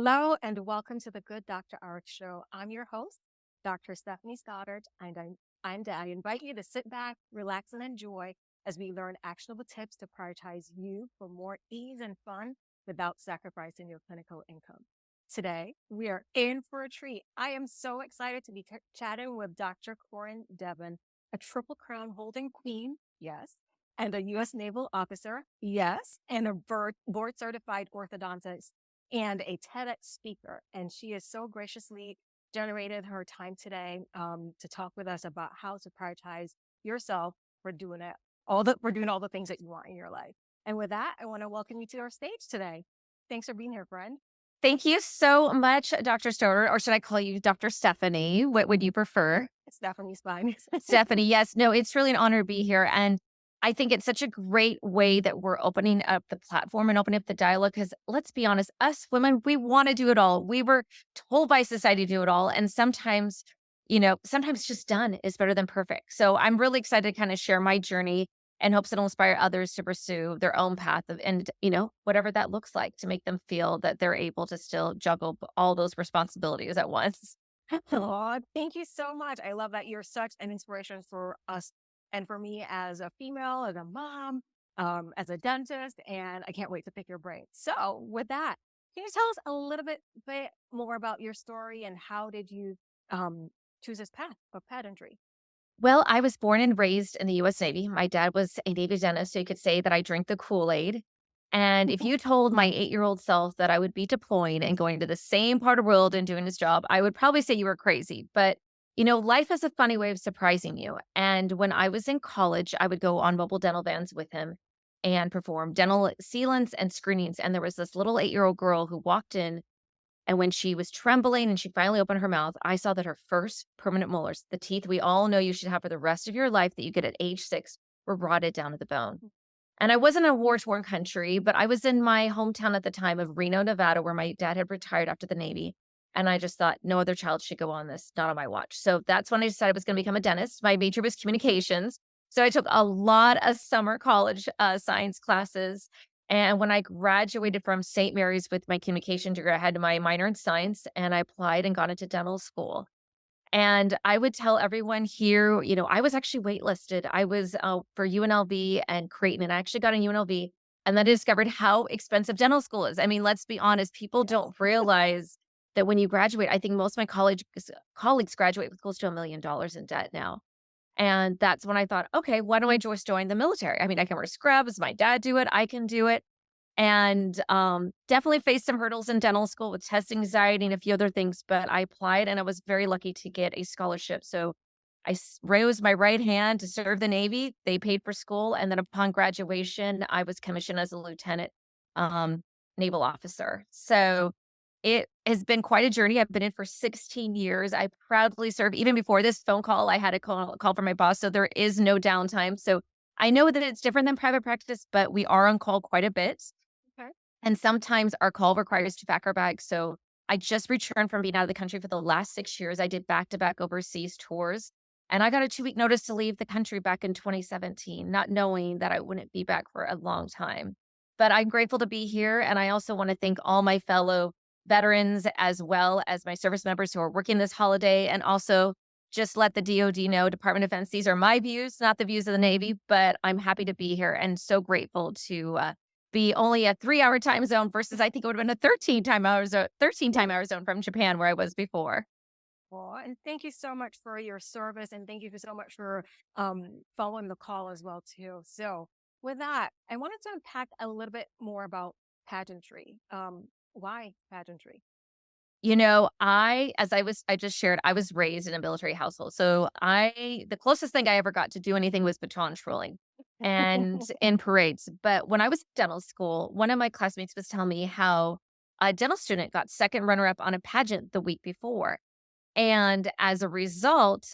Hello and welcome to the Good Dr. Art Show. I'm your host, Dr. Stephanie Stoddart, and I invite you to sit back, relax, and enjoy as we learn actionable tips to prioritize you for more ease and fun without sacrificing your clinical income. Today, we are in for a treat. I am so excited to be chatting with Dr. Corinne Devin, a Triple Crown holding queen, yes, and a U.S. Naval officer, yes, and a board certified orthodontist and a TEDx speaker. And she has so graciously generated her time today to talk with us about how to prioritize yourself for doing all the things that you want in your life. And with that, I want to welcome you to our stage today. Thanks for being here, friend. Thank you so much, Dr. Stoddard, or should I call you Dr. Stephanie? What would you prefer? Stephanie's fine. Stephanie, yes. No, it's really an honor to be here. And I think it's such a great way that we're opening up the platform and opening up the dialogue because let's be honest, us women, we want to do it all. We were told by society to do it all. And sometimes, sometimes just done is better than perfect. So I'm really excited to kind of share my journey and hopes it'll inspire others to pursue their own path of, and, whatever that looks like to make them feel that they're able to still juggle all those responsibilities at once. Oh, thank you so much. I love that you're such an inspiration for us and for me as a female, as a mom, as a dentist, and I can't wait to pick your brain. So, with that, can you tell us a little bit more about your story and how did you choose this path of pedantry? Well, I was born and raised in the US Navy. My dad was a Navy dentist, so you could say that I drink the Kool-Aid. And if you told my 8-year-old self that I would be deploying and going to the same part of the world and doing his job, I would probably say you were crazy. But, life has a funny way of surprising you. And when I was in college, I would go on mobile dental vans with him and perform dental sealants and screenings. And there was this little 8-year-old girl who walked in and when she was trembling and she finally opened her mouth, I saw that her first permanent molars, the teeth we all know you should have for the rest of your life that you get at age 6, were rotted down to the bone. And I wasn't in a war-torn country, but I was in my hometown at the time of Reno, Nevada, where my dad had retired after the Navy. And I just thought no other child should go on this, not on my watch. So that's when I decided I was going to become a dentist. My major was communications. So I took a lot of summer college science classes. And when I graduated from St. Mary's with my communication degree, I had my minor in science and I applied and got into dental school. And I would tell everyone here, I was actually waitlisted. I was for UNLV and Creighton, and I actually got in UNLV. And then I discovered how expensive dental school is. I mean, let's be honest, people Yes. don't realize that when you graduate, I think most of my college colleagues graduate with close to $1 million in debt now. And that's when I thought, okay, why don't I just join the military? I mean, I can wear scrubs. My dad do it. I can do it. And definitely faced some hurdles in dental school with test anxiety and a few other things, but I applied and I was very lucky to get a scholarship. So rose my right hand to serve the Navy. They paid for school. And then upon graduation, I was commissioned as a lieutenant um, naval officer. So it has been quite a journey. I've been in for 16 years. I proudly serve. Even before this phone call, I had a call from my boss. So there is no downtime. So I know that it's different than private practice, but we are on call quite a bit. Okay. And sometimes our call requires to pack our bags. So I just returned from being out of the country for the last 6 years. I did back to back overseas tours. And I got a 2-week notice to leave the country back in 2017, not knowing that I wouldn't be back for a long time. But I'm grateful to be here. And I also want to thank all my fellow veterans as well as my service members who are working this holiday. And also just let the DoD know, Department of Defense, these are my views, not the views of the Navy, but I'm happy to be here and so grateful to be only a 3-hour time zone versus I think it would have been a 13 time hour zone from Japan where I was before. Well, and thank you so much for your service, and thank you so much for following the call as well too. So, with that, I wanted to unpack a little bit more about pageantry. Why pageantry? I just shared, I was raised in a military household. So the closest thing I ever got to do anything was baton twirling and in parades. But when I was in dental school, one of my classmates was telling me how a dental student got second runner up on a pageant the week before. And as a result,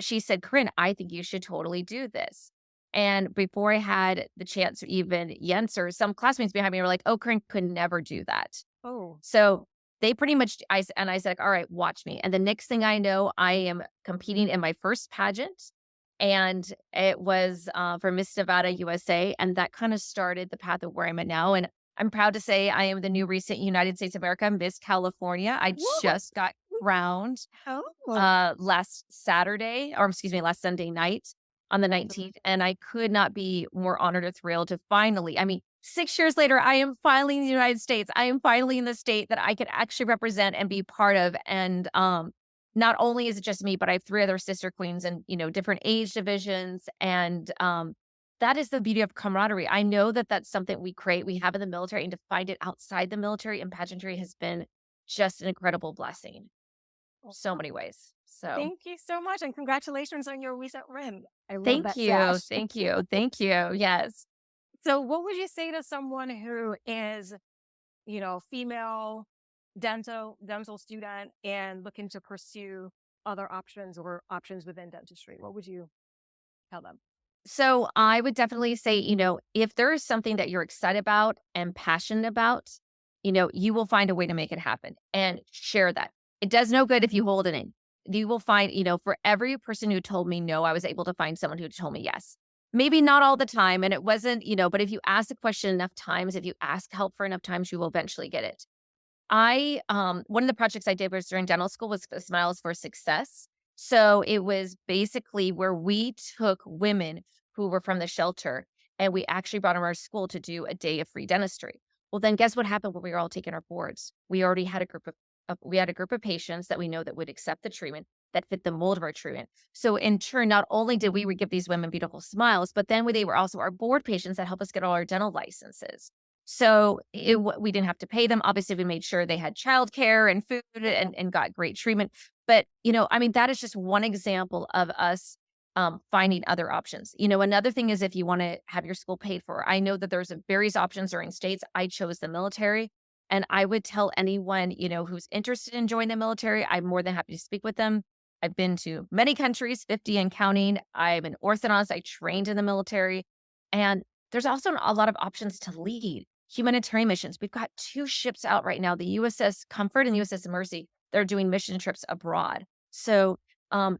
she said, Corinne, I think you should totally do this. And before I had the chance to even answer, some classmates behind me were like, oh, Corinne could never do that. Oh, So they pretty much I said, "All right, watch me." And the next thing I know, I am competing in my first pageant, and it was, for Miss Nevada USA, and that kinda started the path of where I'm at now, and I'm proud to say I am the new recent United States of America Miss California. I Woo! just got crowned Oh, last Saturday, or excuse me, last Sunday night on the congratulations. 19th, and I could not be more honored or thrilled to finally, I mean, 6 years later, I am finally in the United States. I am finally in the state that I could actually represent and be part of, and, not only is it just me, but I have 3 other sister queens and, different age divisions, and, that is the beauty of camaraderie. I know that that's something we have in the military, and to find it outside the military and pageantry has been just an incredible blessing so Wow. many ways. So, Thank you so much, and congratulations on your recent win. I love thank that you, sash. thank you, thank you. Yes. So what would you say to someone who is, female dental student and looking to pursue other options or options within dentistry? What would you tell them? So, I would definitely say, if there is something that you're excited about and passionate about, you will find a way to make it happen and share that. It does no good if you hold it in. You will find, for every person who told me no, I was able to find someone who told me yes. Maybe not all the time. And it wasn't, but if you ask the question enough times, if you ask help for enough times, you will eventually get it. One of the projects I did was during dental school was Smiles for Success. So it was basically where we took women who were from the shelter and we actually brought them to our school to do a day of free dentistry. Well, then guess what happened when we were all taking our boards? We already had a group of patients that we know that would accept the treatment that fit the mold of our treatment. So in turn, not only did we give these women beautiful smiles, but then they were also our board patients that help us get all our dental licenses. So we didn't have to pay them. Obviously, we made sure they had childcare and food and got great treatment. But I mean, that is just one example of us finding other options. Another thing is if you want to have your school paid for. I know that there's various options during states. I chose the military, and I would tell anyone who's interested in joining the military. I'm more than happy to speak with them. I've been to many countries, 50 and counting. I'm an orthodontist. I trained in the military, and there's also a lot of options to lead humanitarian missions. We've got 2 ships out right now, the USS Comfort and USS Mercy. They're doing mission trips abroad. So,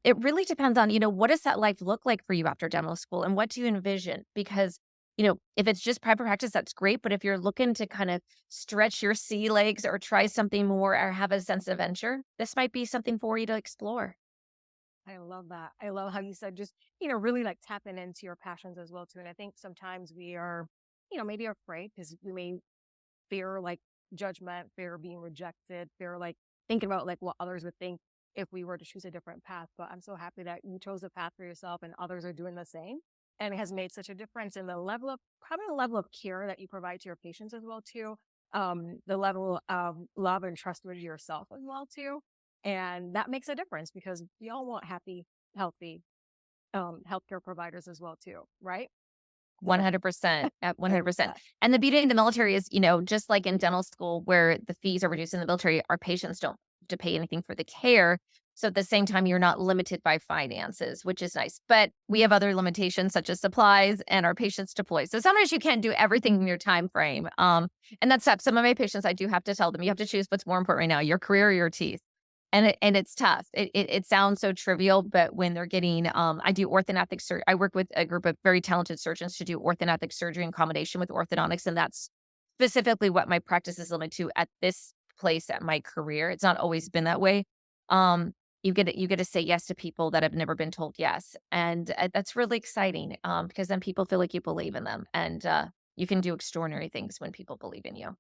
it really depends on, what does that life look like for you after dental school and what do you envision? Because, if it's just private practice, that's great. But if you're looking to kind of stretch your sea legs or try something more or have a sense of adventure, this might be something for you to explore. I love that. I love how you said just, really like tapping into your passions as well too. And I think sometimes we are, maybe afraid because we may fear like judgment, fear of being rejected, fear like thinking about like what others would think if we were to choose a different path. But I'm so happy that you chose a path for yourself and others are doing the same. And it has made such a difference in the level of probably the level of care that you provide to your patients as well too. The level of love and trust with yourself as well too. And that makes a difference because we all want happy, healthy healthcare providers as well too, right? So 100%, at I love 100%. that. And the beauty in the military is, just like in dental school where the fees are reduced in the military, our patients don't have to pay anything for the care. So at the same time, you're not limited by finances, which is nice. But we have other limitations such as supplies and our patients deploy. So sometimes you can't do everything in your time frame. And that's tough. Some of my patients, I do have to tell them, you have to choose what's more important right now, your career or your teeth. And it's tough. It sounds so trivial, but when they're getting, I do orthodontic surgery. I work with a group of very talented surgeons to do orthodontic surgery in combination with orthodontics, and that's specifically what my practice is limited to at this place at my career. It's not always been that way. You get to say yes to people that have never been told yes, and that's really exciting. Because then people feel like you believe in them, and you can do extraordinary things when people believe in you.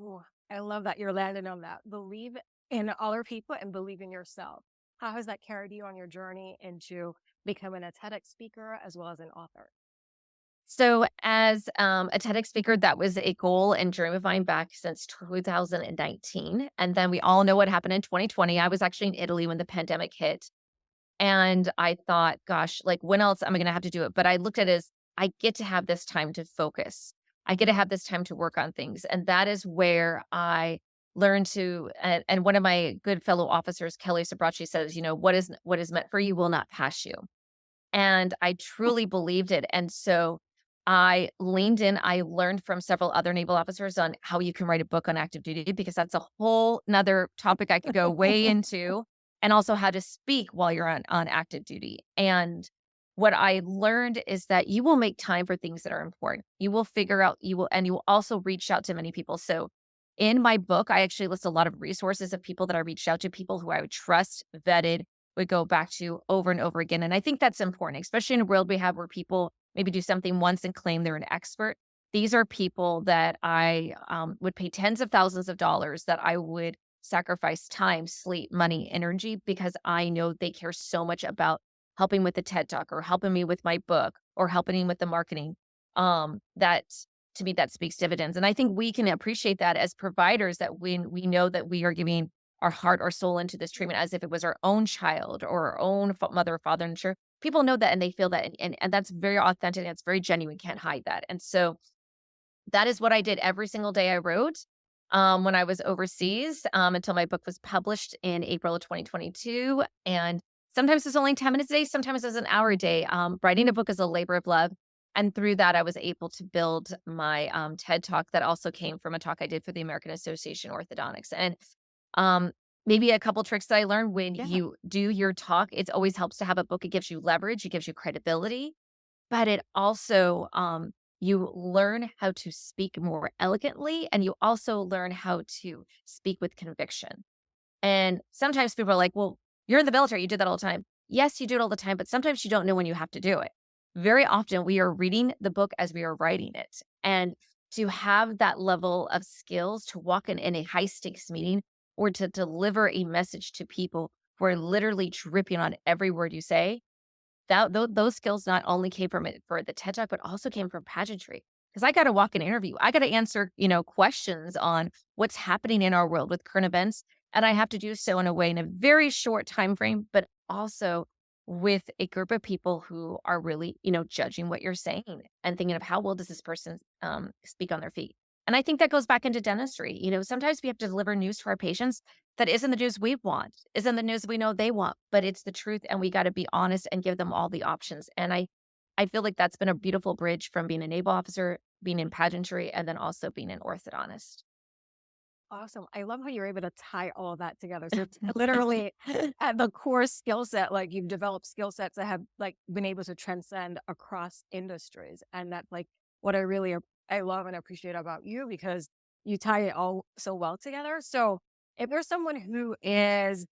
Oh, I love that you're landing on that. Believe in other people and believe in yourself. How has that carried you on your journey into becoming a TEDx speaker as well as an author? So, as a TEDx speaker, that was a goal and dream of mine back since 2019. And then we all know what happened in 2020. I was actually in Italy when the pandemic hit. And I thought, gosh, like when else am I going to have to do it? But I looked at it as I get to have this time to focus. I get to have this time to work on things. And that is where I learned to, and one of my good fellow officers, Kelly Sabrachi, says, what is meant for you will not pass you. And I truly believed it, and so I leaned in. I learned from several other naval officers on how you can write a book on active duty because that's a whole 'nother topic I could go way into, and also how to speak while you're on active duty. And what I learned is that you will make time for things that are important. You will figure out, you will also reach out to many people. So in my book, I actually list a lot of resources of people that I reached out to, people who I would trust, vetted, would go back to over and over again. And I think that's important, especially in a world we have where people maybe do something once and claim they're an expert. These are people that I would pay tens of thousands of dollars, that I would sacrifice time, sleep, money, energy, because I know they care so much about helping with the TED Talk or helping me with my book or helping me with the marketing. That to me, that speaks dividends. And I think we can appreciate that as providers, that when we know that we are giving our heart or soul into this treatment as if it was our own child or our own mother or father. And sure, people know that and they feel that. And that's very authentic. That's very genuine. Can't hide that. And so that is what I did every single day I wrote, when I was overseas, until my book was published in April of 2022. And sometimes it's only 10 minutes a day, sometimes it's an hour a day. Writing a book is a labor of love. And through that, I was able to build my TED Talk that also came from a talk I did for the American Association of Orthodontics. And um, maybe a couple tricks that I learned when Yeah. you do your talk, it always helps to have a book. It gives you leverage, it gives you credibility, but it also, you learn how to speak more elegantly, and you also learn how to speak with conviction. And sometimes people are like, "Well, you're in the military, you did that all the time." Yes, you do it all the time, but sometimes you don't know when you have to do it. Very often, we are reading the book as we are writing it. And to have that level of skills to walk in a high stakes meeting or to deliver a message to people who are literally dripping on every word you say, those skills not only came from it for the TED Talk, but also came from pageantry. Because I gotta walk an interview. I gotta answer, questions on what's happening in our world with current events, and I have to do so in a way in a very short time frame, but also with a group of people who are really, judging what you're saying and thinking of how well does this person, speak on their feet. And I think that goes back into dentistry. Sometimes we have to deliver news to our patients that isn't the news we want, isn't the news we know they want, but it's the truth, and we gotta be honest and give them all the options. And I feel like that's been a beautiful bridge from being a naval officer, being in pageantry, and then also being an orthodontist. Awesome. I love how you're able to tie all of that together. So it's literally at the core skill set, like you've developed skill sets that have like been able to transcend across industries. And that's like what I love and appreciate about you, because you tie it all so well together. So if there's someone who is,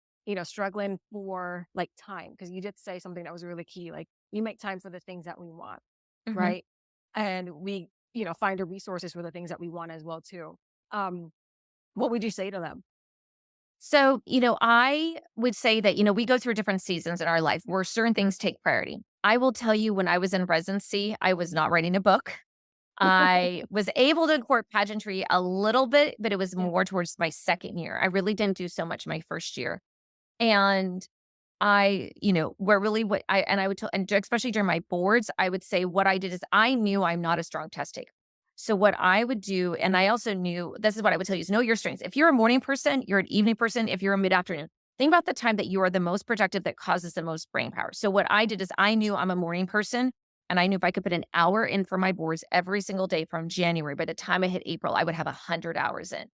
struggling for like time, because you did say something that was really key, like we make time for the things that we want, Mhm. right? And we, find the resources for the things that we want as well too. Um, what would you say to them? So, I would say that, we go through different seasons in our life where certain things take priority. I will tell you, when I was in residency, I was not writing a book. I was able to incorporate pageantry a little bit, but it was Yeah. more towards my second year. I really didn't do so much my first year. And where really what I and I would tell, and especially during my boards, I would say what I did is I knew I'm not a strong test taker. So what I would do, and I also knew this is what I would tell you is know your strengths. If you're a morning person, you're an evening person, if you're a mid-afternoon, think about the time that you are the most productive that causes the most brain power. So what I did is I knew I'm a morning person, and I knew if I could put an hour in for my boards every single day from January, by the time I hit April, I would have 100 hours in.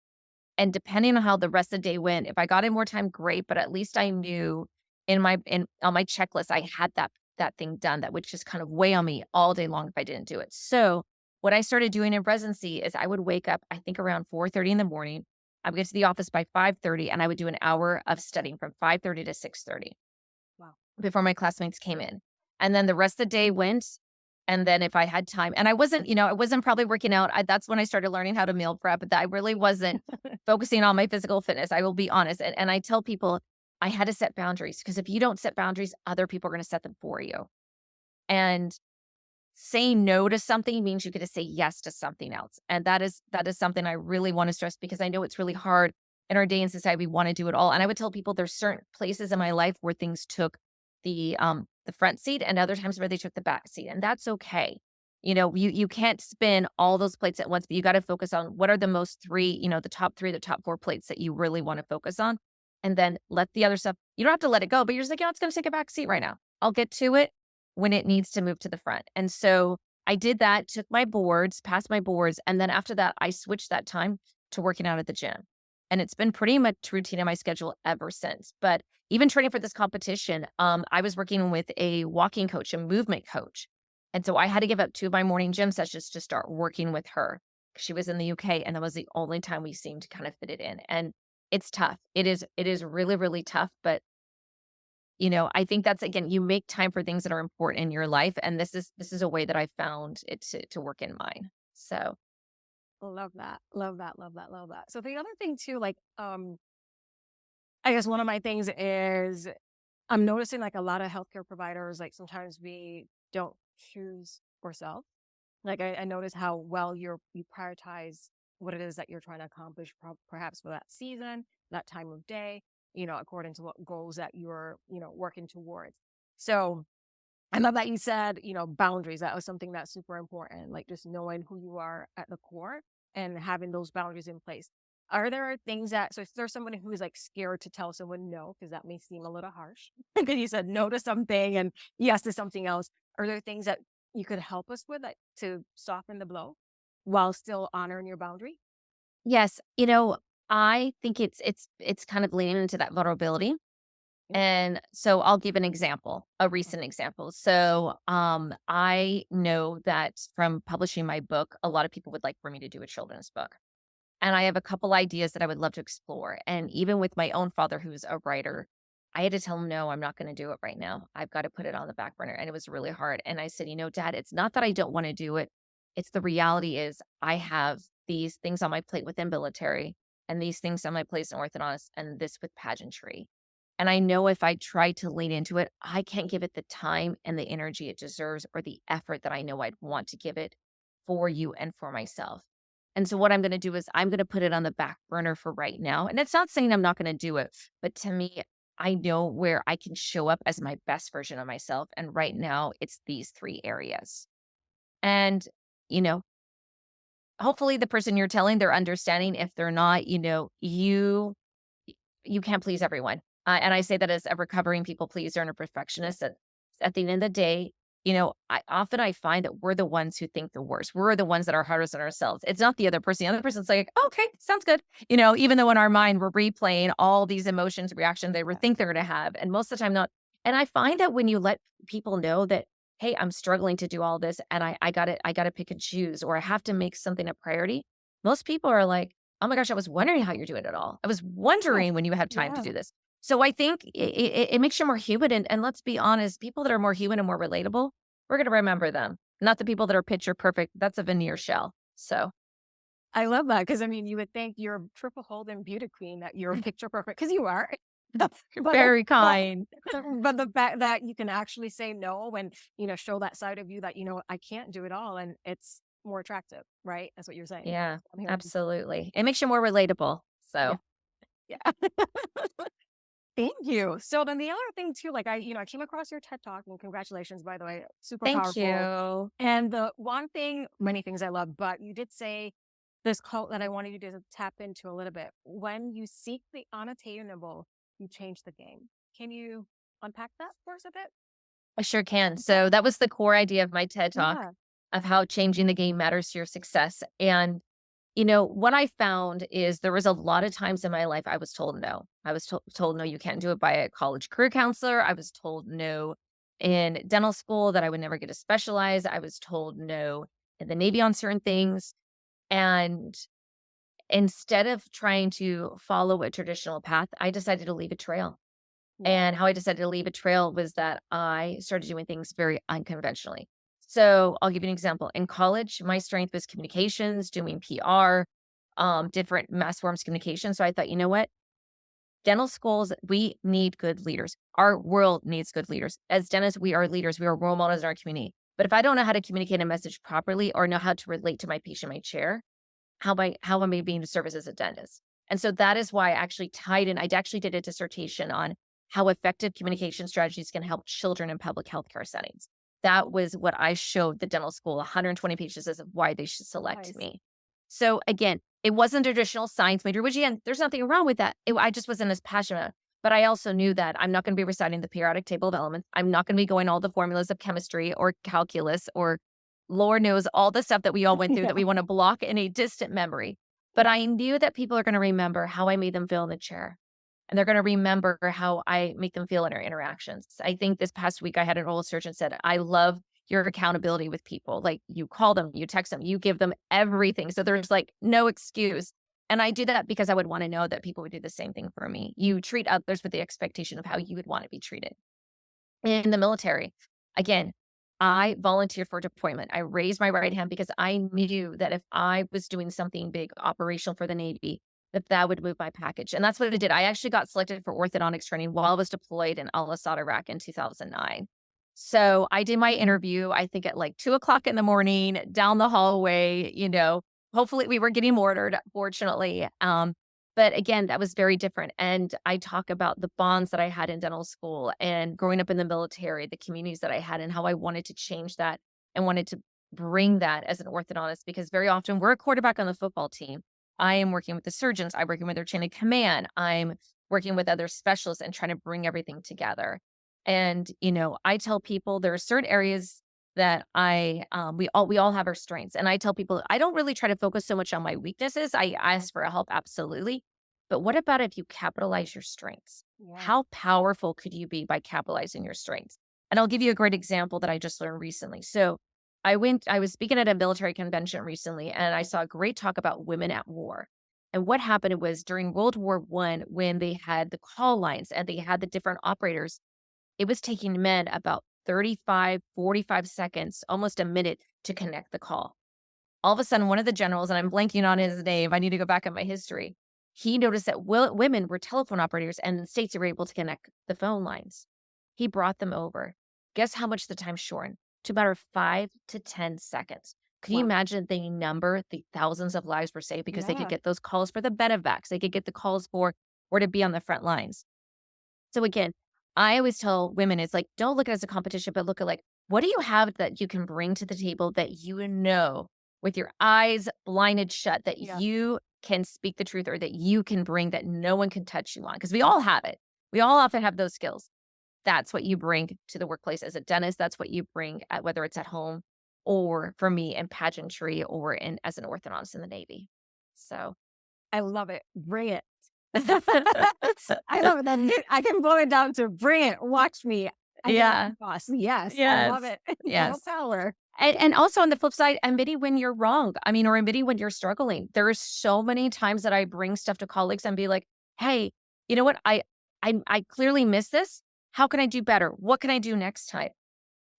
And depending on how the rest of the day went, if I got in more time, great, but at least I knew in on my checklist, I had that thing done that would just kind of weigh on me all day long if I didn't do it. So, what I started doing in residency is I would wake up, I think around 4:30 in the morning. I would get to the office by 5:30 and I would do an hour of studying from 5:30 to 6:30 Wow. before my classmates came in. And then the rest of the day went, and then if I had time and I wasn't probably working out. That's when I started learning how to meal prep, but I really wasn't focusing on my physical fitness, I will be honest. And I tell people I had to set boundaries, because if you don't set boundaries, other people are gonna set them for you. And saying no to something means you get to say yes to something else. And that is something I really want to stress, because I know it's really hard in our day and society. We want to do it all. And I would tell people there's certain places in my life where things took the front seat, and other times where they took the back seat. And that's okay. You can't spin all those plates at once, but you got to focus on what are the most three, the top three, the top four plates that you really want to focus on. And then let the other stuff, you don't have to let it go, but you're just like, it's gonna take a back seat right now. I'll get to it when it needs to move to the front. And so I did that, took my boards, passed my boards, and then after that, I switched that time to working out at the gym. and it's been pretty much routine in my schedule ever since. But even training for this competition, I was working with a walking coach, a movement coach. And so I had to give up 2 of my morning gym sessions to start working with her. She was in the UK, and that was the only time we seemed to kind of fit it in. And it's tough. It is really, really tough, but I think that's again, you make time for things that are important in your life, and this is a way that I found it to work in mine. So, Love that. Love that. Love that. Love that. So the other thing too, like, I guess one of my things is I'm noticing like a lot of healthcare providers, like sometimes we don't choose ourselves. Like I notice how well you prioritize what it is that you're trying to accomplish, perhaps for that season, that time of day, according to what goals that you're, working towards. So I love that you said, boundaries. That was something that's super important, like just knowing who you are at the core and having those boundaries in place. Are there things that, so if there's someone who is like scared to tell someone no, because that may seem a little harsh, because you said no to something and yes to something else, are there things that you could help us with, like, to soften the blow while still honoring your boundary? yes, I think it's kind of leaning into that vulnerability. Yeah. And so I'll give an example, a recent example. So, I know that from publishing my book, a lot of people would like for me to do a children's book. And I have a couple ideas that I would love to explore. And even with my own father, who's a writer, I had to tell him, no, I'm not going to do it right now. I've got to put it on the back burner. And it was really hard. And I said, Dad, it's not that I don't want to do it. It's the reality is I have these things on my plate within military and these things on my plate in orthodontics and this with pageantry. And I know if I try to lean into it, I can't give it the time and the energy it deserves or the effort that I know I'd want to give it for you and for myself. And so what I'm gonna do is I'm gonna put it on the back burner for right now. And it's not saying I'm not gonna do it, but to me, I know where I can show up as my best version of myself. And right now, it's these 3 areas. And, you know, hopefully the person you're telling, they're understanding. If they're not, you can't please everyone. And I say that as a recovering people pleaser and a perfectionist. At the end of the day, I find that we're the ones who think the worst. We're the ones that are hardest on ourselves. It's not the other person. The other person's like, "Oh, okay, sounds good." Even though in our mind we're replaying all these emotions, reactions they would Yeah. think they're going to have, and most of the time not. And I find that when you let people know that, hey, I'm struggling to do all this, and I got to pick and choose, or I have to make something a priority. Most people are like, "Oh my gosh, I was wondering how you're doing it all. I was Yeah. wondering when you have time to Yeah. do this." So I think it makes you more human, and let's be honest, people that are more human and more relatable, we're gonna remember them, not the people that are picture perfect. That's a veneer shell. So, I love that because I mean, you would think you're a triple Holden beauty queen, that you're picture perfect because you are. but the, very but kind. but the fact that you can actually say no and show that side of you that I can't do it all, and it's more attractive, right? That's what you're saying. Yeah, I'm hearing. absolutely. It makes you more relatable. Yeah, So, yeah. Thank you. So then the other thing too, like I came across your TED Talk, and congratulations, by the way, super thank powerful. you. And the one thing, many things I love, but you did say this quote that I wanted you to tap into a little bit. When you seek the unattainable, you change the game. Can you unpack that for us a bit? I sure can. So that was the core idea of my TED Talk Yeah. of how changing the game matters to your success. And what I found is there was a lot of times in my life I was told no. I was told no, you can't do it by a college career counselor. I was told no in dental school that I would never get to specialize. I was told no in the Navy on certain things. And instead of trying to follow a traditional path, I decided to leave a trail. Yeah. And how I decided to leave a trail was that I started doing things very unconventionally. So I'll give you an example. In college, my strength was communications, doing PR, different mass forms communication. So I thought, you know what? Dental schools, we need good leaders. Our world needs good leaders. As dentists, we are leaders. We are role models in our community. But if I don't know how to communicate a message properly or know how to relate to my patient, my chair, how am I being of service as a dentist? And so that is why I actually tied in. I actually did a dissertation on how effective communication strategies can help children in public healthcare settings. That was what I showed the dental school, 120 pages as of why they should select Nice. me. So again, it wasn't a traditional science major, which again, there's nothing wrong with that. I just wasn't as passionate. But I also knew that I'm not going to be reciting the periodic table of elements. I'm not going to be going all the formulas of chemistry or calculus or Lord knows all the stuff that we all went through Yeah. that we want to block in a distant memory. But I knew that people are gonna remember how I made them feel in the chair, and they're gonna remember how I make them feel in our interactions. I think this past week I had an oral surgeon said, "I love your accountability with people. Like, you call them, you text them, you give them everything, so there's, like, no excuse." And I do that because I would wanna know that people would do the same thing for me. You treat others with the expectation of how you would wanna be treated. In the military, again, I volunteered for deployment. I raised my right hand because I knew that if I was doing something big operational for the Navy, that that would move my package. And that's what I did. I actually got selected for orthodontics training while I was deployed in Al Asad, Iraq in 2009. So I did my interview, I think at like 2 o'clock in the morning, down the hallway, hopefully we were getting mortared, fortunately. But again, that was very different. And I talk about the bonds that I had in dental school and growing up in the military, the communities that I had, and how I wanted to change that and wanted to bring that as an orthodontist because very often we're a quarterback on the football team. I am working with the surgeons, I'm working with their chain of command, I'm working with other specialists and trying to bring everything together. And, I tell people there are certain areas that we all have our strengths. And I tell people I don't really try to focus so much on my weaknesses. I ask for help, absolutely. But what about if you capitalize your strengths? Yeah. How powerful could you be by capitalizing your strengths? And I'll give you a great example that I just learned recently. So I was speaking at a military convention recently, and I saw a great talk about women at war. And what happened was during World War One, when they had the call lines and they had the different operators, it was taking men about 35, 45 seconds, almost a minute to connect the call. All of a sudden, one of the generals, and I'm blanking on his name, I need to go back in my history. He noticed that women were telephone operators and in states were able to connect the phone lines. He brought them over. Guess how much the time shortened? To about 5 to 10 seconds. Could you Wow. imagine the thousands of lives were saved because they could Yeah. get those calls for the medevacs, they could get the calls for or to be on the front lines. So again, I always tell women it's like, don't look at it as a competition, but look at like, what do you have that you can bring to the table that with your eyes blinded shut that Yeah. you can speak the truth or that you can bring that no one can touch you on? Because we all have it. We all often have those skills. That's what you bring to the workplace as a dentist. That's what you bring at whether it's at home or for me in pageantry or in as an orthodontist in the Navy. So I love it. Bring it. I love it. I can boil it down to bring it. Watch me. I got yeah. you, boss. Yes. I love Yes. it. Girl Yes. power. And also on the flip side, admitting when you're wrong. I mean, or admitting when you're struggling. There are so many times that I bring stuff to colleagues and be like, "Hey, you know what? I clearly missed this. How can I do better? What can I do next time?"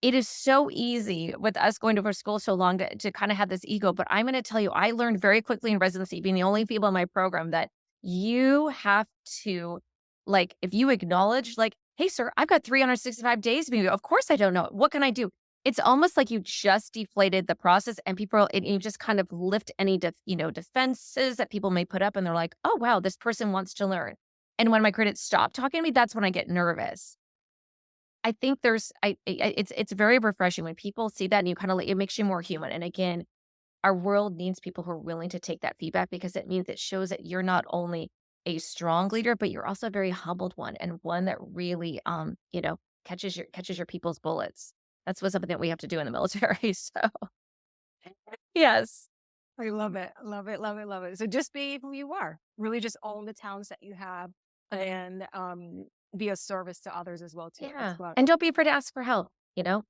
It is so easy with us going to our school so long to kind of have this ego. But I'm going to tell you, I learned very quickly in residency, being the only female in my program, that you have to, like, if you acknowledge, like, hey, sir, I've got 365 days. Maybe, of course, I don't know. What can I do? It's almost like you just deflated the process and and you just kind of lift any, defenses that people may put up. And they're like, oh, wow, this person wants to learn. And when my credits stop talking to me, that's when I get nervous. I think it's very refreshing when people see that and you kinda like it makes you more human, and again, our world needs people who are willing to take that feedback because it means it shows that you're not only a strong leader, but you're also a very humbled one and one that really, catches your people's bullets. That's what something that we have to do in the military, so yes. I love it. Love it. Love it. Love it. So just be who you are. Really just own the talents that you have and be a service to others as well too. That's Yeah, what and don't be afraid to ask for help,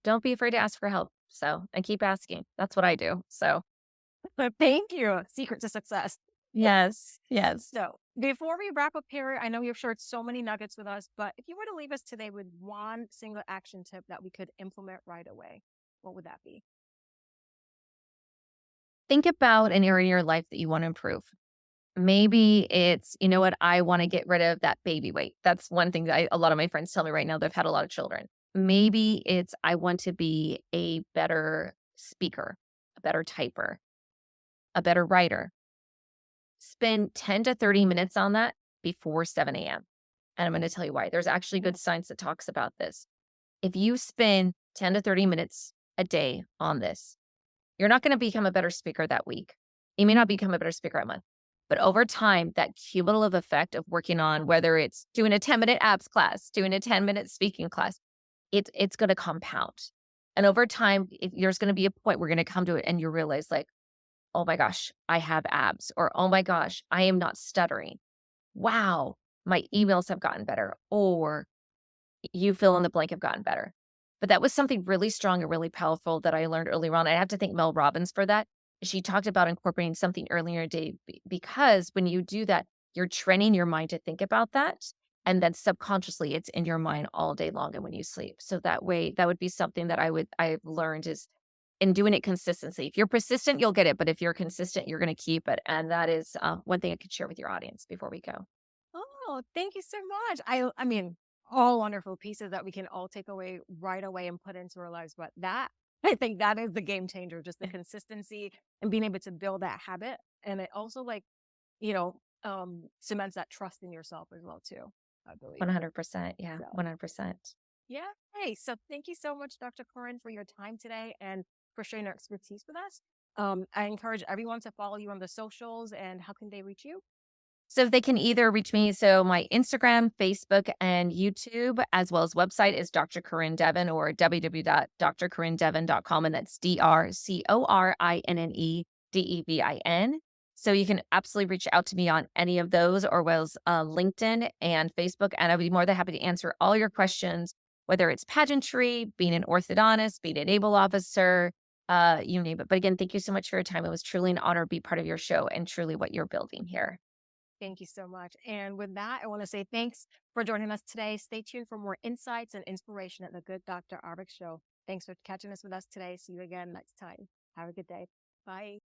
Don't be afraid to ask for help, and keep asking. That's what I do, so but thank you. Secret to success. yes, yes. So before we wrap up here, I know you've shared so many nuggets with us, but if you were to leave us today with one single action tip that we could implement right away, what would that be? Think about an area in your life that you wanna improve. Maybe it's, you know what, I wanna get rid of that baby weight. That's one thing that a lot of my friends tell me right now, they've had a lot of children. Maybe it's I want to be a better speaker, a better typer, a better writer. Spend 10 to 30 minutes on that before 7 AM, and I'm gonna tell you why. There's actually Yeah. good science that talks about this. If you spend 10 to 30 minutes a day on this, you're not gonna become a better speaker that week. You may not become a better speaker that month, but over time, that cumulative effect of working on whether it's doing a 10-minute abs class, doing a 10-minute speaking class, it's gonna compound. And over time, there's gonna be a point where you're gonna come to it and you realize, like, oh my gosh, I have abs, or oh my gosh, I am not stuttering. Wow, my emails have gotten better, or you fill in the blank have gotten better. But that was something really strong and really powerful that I learned earlier on. I have to thank Mel Robbins for that. She talked about incorporating something earlier in the day because when you do that, you're training your mind to think about that. And then subconsciously it's in your mind all day long and when you sleep. So that way, that would be something that I've learned is in doing it consistently. If you're persistent, you'll get it. But if you're consistent, you're going to keep it. And that is one thing I could share with your audience before we go. Oh, thank you so much. I mean, all wonderful pieces that we can all take away right away and put into our lives. But that, I think that is the game changer, just the consistency and being able to build that habit. And it also cements that trust in yourself as well too, I believe. 100%. Yeah, So 100%. yeah. Hey, so thank you so much, Dr. Corinne, for your time today and for sharing your expertise with us. I encourage everyone to follow you on the socials, and how can they reach you? So they can either reach me, so my Instagram, Facebook, and YouTube, as well as website is Dr. Corinne Devin or www.drcorinnedevin.com. And that's DrCorinnedevin. So you can absolutely reach out to me on any of those or was LinkedIn and Facebook. And I'd be more than happy to answer all your questions, whether it's pageantry, being an orthodontist, being a naval officer, you name it. But again, thank you so much for your time. It was truly an honor to be part of your show and truly what you're building here. Thank you so much. And with that, I want to say thanks for joining us today. Stay tuned for more insights and inspiration at the Good Dr. Arbic Show. Thanks for catching us with us today. See you again next time. Have a good day. Bye.